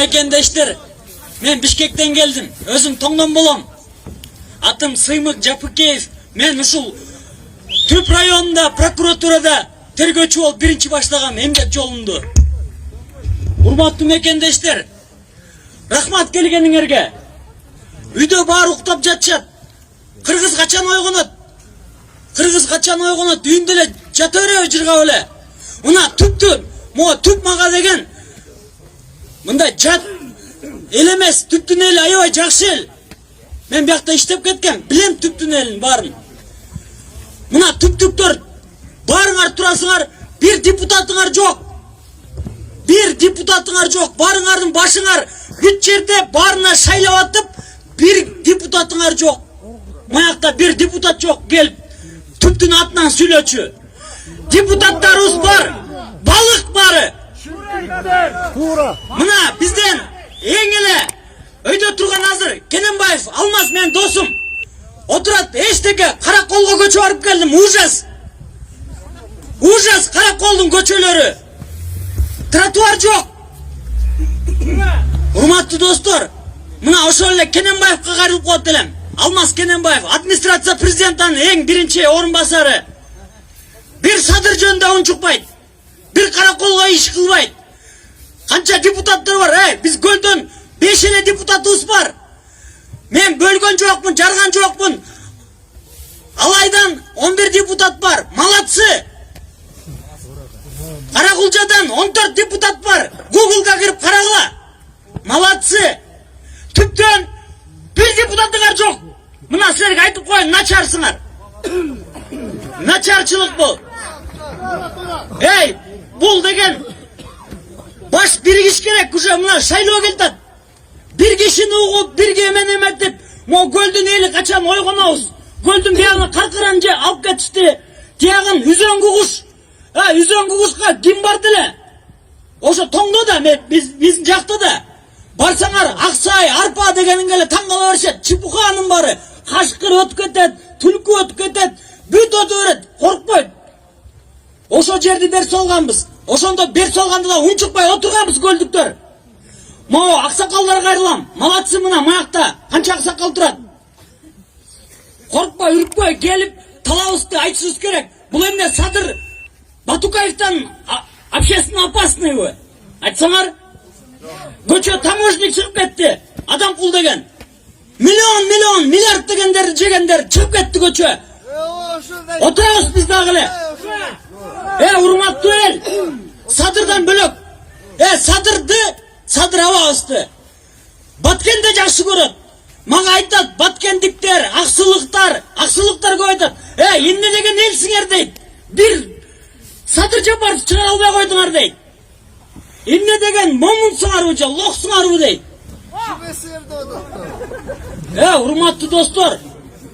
mekendештер, мен Бишкектен келдим. Өзүм тоңдон болом. Атым Сыймык Жапыкеев. Мен ушул Түп районунда прокуратурада тергөөчү болуп биринчи баштагам эмгек жолумду. Урматтуу мекендештер, рахмат келгениңерге. Үйдө баары уктап жатышат. Кыргыз качан ойгонот? Кыргыз качан ойгонот? Үйүндө эле жата береби, жыргап эле. Мына түптү, могу түп мага деген мындай жат эл эмес, түптүн эли аябай жакшы эл. Мен биякта иштеп кеткем, билем түптүн элин баарын. Мына түптүктөр баарыңар турасыңар, бир депутатыңар жок. Бир депутатыңар жок. Баарыңардын башыңар бүт жерде баарына шайлап атып, бир депутатыңар жок. Маякта бир депутат жок келип түптүн атынан сүйлөчү. Депутаттарыбыз бар, балык бары. Мына бизден эң эле өйдө турган азыр Кененбаев Алмаз менен досум отурат, эчтеке Караколго көчүп барып келдим. Ужас. Ужас, Караколдун көчөлөрү. Тротуар жок. Урматтуу достор, мына ошол эле Кененбаевка кайрылып коет элем. Алмаз Кененбаев, администрация президенттин эң биринчи орун басары. Бир садыр жөнүндө унчукпайт. Бир Караколго иш кылбайт. Канча депутаттар бар? Биз көлдөн 5 эле депутатыбыз бар. Мен бөлгөн жокмун, жарган жокмун. Алайдан 11 депутат бар. Малатсы. Каракулжадан 14 депутат бар. Гуглга кирип карагыла. Малатсы. Түптөн бир депутатыңар жок. Мына силерге айтып коеюн, начарсыңар. Начарчылык бул. Бул деген баш биригиш керек. Уже мына шайлоо келатат. Бир кишини угуп, бирге эмет, могу көлдүн эли качан ойгонобуз. Көлдүн биягына каркыран же алып кетишти. Тиягын үзөңгү куш. Үзөңгү кушка ким бар деле? Ошо тоңдо да, биздин жакта да. Барсаңар Аксай, Арпа дегенинге эле таң кала беришет. Чыпуканын бары кашкыр өтүп кетет, түлкү өтүп кетет, бүт өтүп берет, коркпойт. Ошо жерди бер салганбыз. Ошондо бер салганда да унчукпай отурганбыз көлдүктөр. Могу аксакалдар кайрылам. Малатсы, мына маякта канча аксакал турат. Коркпой, үркпөй келип талабыбызды айтышыбыз керек. Бул эмне Садыр Батукаевдин общественно опасныйбы? Айтсаңар. Көчө таможник чыгып кетти. Адам кул деген. Миллион, миллиард дегендер жегендер чыгып кетти көчө. Отурабыз биз дагы эле. Урматтуу эл. Садырдан бөлөк. Садыр абабызды Баткенде жакшы көрөт. Мага айтат, баткендиктер, аксылыктар көп айтат. Эмне деген элсиңер дейт. Бир Садыр Жапаровду чыгара албай койдуңар дейт. Эмне деген момунсуңарбы же локсуңарбы дейт. Урматтуу достор,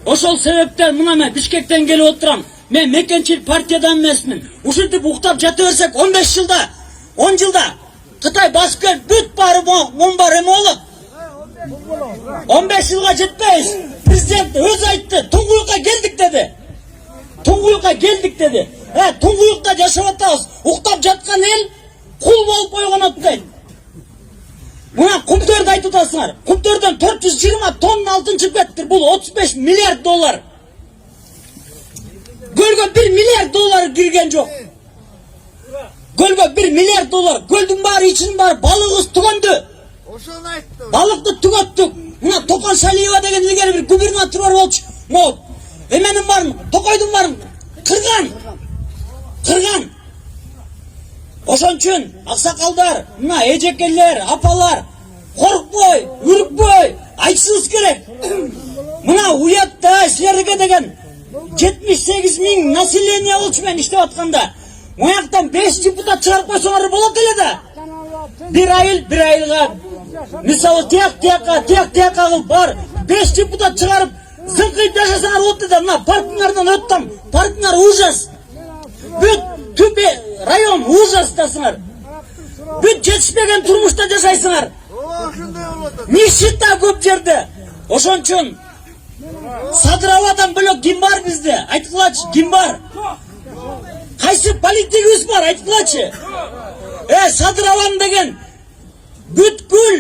ошол себептен мына мен Бишкектен келип отурам. Мен мекенчил партиядан эмесмин. Ушинтип уктап жата берсек 15 жылда, 10 жылда Кытай басып келип бүт баары момбар эме болот. 15 жылга жетпейбиз. Президент өзү айтты, Туңгуюкка келдик деди. Туңгуюкта жашап атабыз. Уктап жаткан эл кул болуп ойгонот дейт. Мына Кумтөрдү айтып атасыңар. Кумтөрдөн 420 тонна алтын чыгып кетти. Бул 35 миллиард доллар. Көлгө 1 миллиард доллар кирген жок. Көлгө 1 миллиард доллар. Көлдүн баары, ичинин баары балыгыбыз түгөндү. Ошону айттым. Балыкты түгөттүк. Мына Токон Шалиева деген илгери бир губернатор бар болчу. Могу эменин баарын, Токойдун баарын кырган. Ошон үчүн аксакалдар, мына эжекелер, апалар коркпой, үркпөй айтышыбыз керек. Мына уятта силерге деген 78 000 население болчу мен иштеп атканда. Мояктан 5 депутат чыгарып койсоңар болот эле да. Бир айылга мисалы тияк кылып бар 5 депутат чыгарып зыңкыйып жашасаңар болот да. Мына паркиңардан өттүм. Паркиңар ужас. Бүт түп район ужастасыңар. Бүт жетишпеген турмушта жашайсыңар. Нищета көп жерде. Ошон үчүн Садыравадан бөлөк ким бар бизде? Айткылачы, ким бар? Кайсы политигибиз бар? Айткылачы. Садыраван деген Бүткүл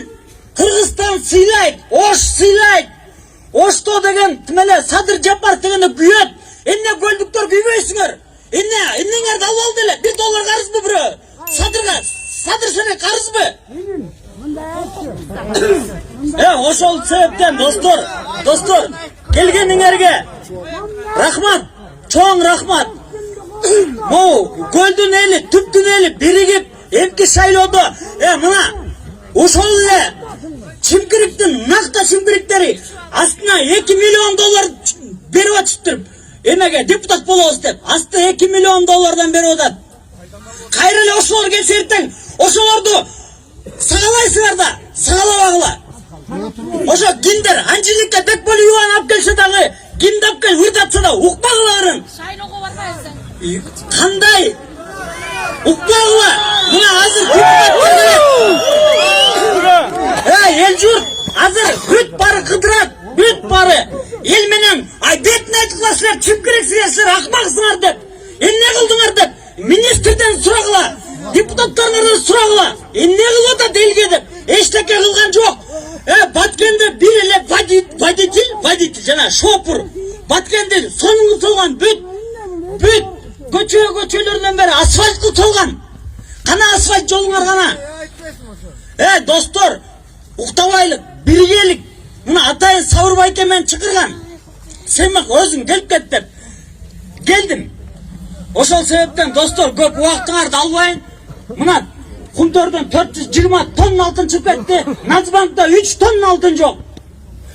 Кыргызстан сыйлайт, Ош сыйлайт. Ошто деген тимеле Садыр Жапаров дегенде күйөт. Эмне көлдүктөр күйбөйсүңөр? Эмнеңерди алып алды эле? $1 карызбы бирөө? Садыр сене карызбы? Ошол себептен достор, келгениңерге рахмат, чоң рахмат. Могу көлдүн эли, түптүн эли биригип эмки шайлоодо мына ошол эле Чимкириктин накта чимкириктери астына $2 миллион берип атыптыр. Эмеге депутат болобуз деп. Асты $2 миллион берип атат. Кайра эле ошолор келсе эртең ошолорду сагалайсыңар да, сагалабагыла. Ошо киндер Анжелика Бекболуеваны алып келсе дагы, кимди алып келип ырдатса да укпагыларын. Шайлоого барбайсың. Кандай? Укпагыла. Мына азыр депутаттар келет. Эл журт азыр бүт бары кыдырат, бүт бары. Эл менен бетине айткыласыңар, чимкирексиңер, силер акмаксыңар деп. Эмне кылдыңар деп министрден сурагыла, депутаттарыңардан сурагыла. Эмне кылып атат элге деп. Эчтеке кылган жок. Баткенде бир эле водитель жана шопур. Баткенде сонуңу толган бүт көчөлөрдөн бери асфальт толган. Кана асфальт жолуңар кана? Достор, уктабайлык, биргелик. Мына атайын Сабырбай мен чакырган. Сен мак өзүң келип кет деп. Келдим. Ошол себептен достор, көп убактыңарды албайын. Мына Кумтөрдөн 420 тонна алтын чыгып кетти. Нацбанкта 3 тонна алтын жок.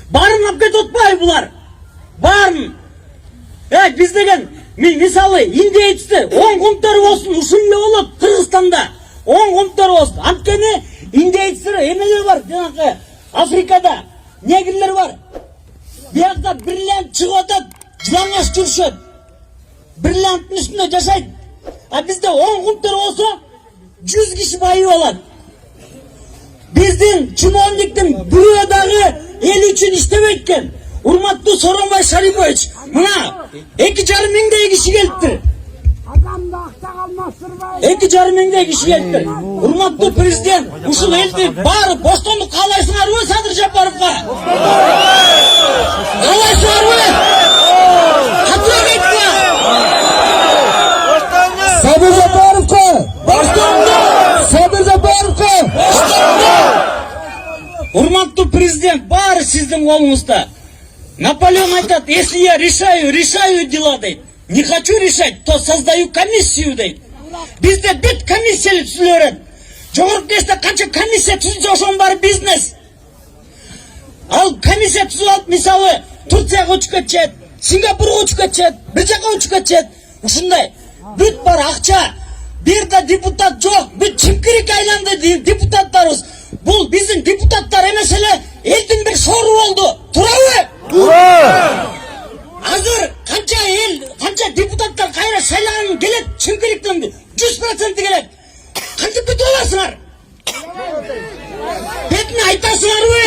Барын алып кетип атпайбы булар? Барын. Биз деген мисалы индейцти 10 кумтөр болсун, ушул эле болот Кыргызстанда. 10 кумтөр болсун. Анткени индейцтер эмелер бар, жанагы Африкада негрлер бар. Биякта бриллиант чыгып атат, жылаңаш жүрүшөт. Бриллианттын үстүндө жашайт. Бизде 10 кумтөр болсо 100 киши байып алат. Биздин чиновниктин бирөө дагы эл үчүн иштебейт экен. Урматтуу Сооронбай Шарипович, мына 2,5 миңдей киши келиптир. 2,5 миңдей киши келиптир. Урматтуу президент, ушул элди баары боштондук каалайсыңарбы Садыр Жапаровго? Каалайсыңарбы? Катуу айтпа. Садыр Жапаровго! Садыр Жапаровго! Урматтуу президент, баары сиздин колуңузда. Наполеон айтат, если я решаю дела, дейт. Не хочу решать, то создаю комиссию, дейт. Бизде бүт комиссия түзүлөт. Жогорку кеңеште канча комиссия түзүлсө ошонун баары бизнес. Ал комиссия түзүлөт, мисалы Турцияга учуп кетчет, Сингапурга учуп кетчет, бир жака учуп кетчет. Ушундай бүт бар акча. Бир да депутат жок. Бүт чимкирик айланды депутаттарыбыз. Бул биздин депутаттар эмес эле элдин бир шору болду. Турабы? Азыр канча депутаттар кайра шайлаган келет, чимкириктен 100% келет. Кантип бүтүп аласыңар? Бетине айтасыңарбы?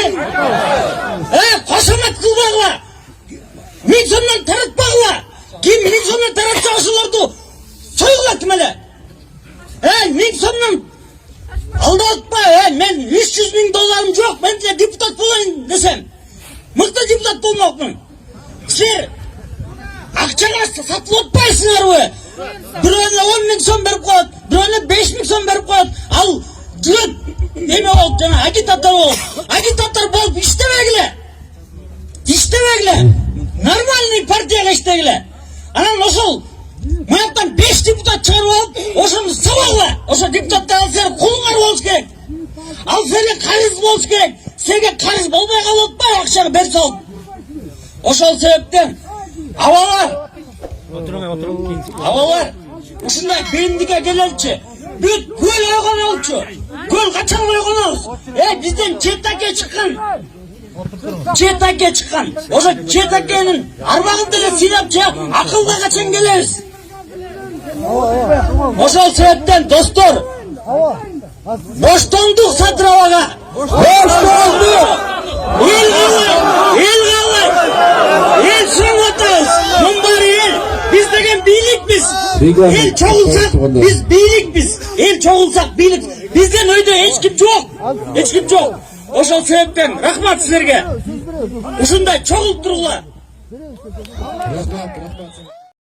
Кошомат кылбагыла. 1000 сомдон таратпагыла. Ким 1000 сомдон таратса ошолорду сойгула ким эле? 1000 сомдон алдатпа, мен $300,000 жок, мен деле депутат болайын десем. Мыкты депутат болмокмун. Силер акчага сатылып атпайсыңарбы? Бирөөнө 10,000 сом берип коет, бирөөнө 5,000 сом берип коет. Ал жүрөт эме болуп жана агитатор болуп. Агитатор болуп иштебегиле. Нормальный партияга иштегиле. Анан ошол маяктан 5 депутат чыгарып алып, ошону сабагыла. Ошо депутаттар алсаңар кулуңар болуш керек. Ал сенде карыз болуш керек. Сенге карыз болбой калып атпайбы акчаны берип салып. Ошол себептен абалар ушундай бендикке келеличи. Бүт көл ойгон болчу. Көл качан ойгонобуз? Бизден Четаке чыккан. Ошо Четакенин арбагын деле сыйлап жаап, акылга качан келебиз? Ошол себептен достор, боштондук Садыр абага. Боштондук. Эл калай. Эл сүрүп атабыз. Мындай эл. Биз деген бийликпиз. Эл чогулсак, биз бийликпиз. Эл чогулсак бийлик. Bizden öйдө эч ким жок. Эч ким жок. Ошол себептен рахмат силерге. Ушундай чогулуп тургула. Rahmat.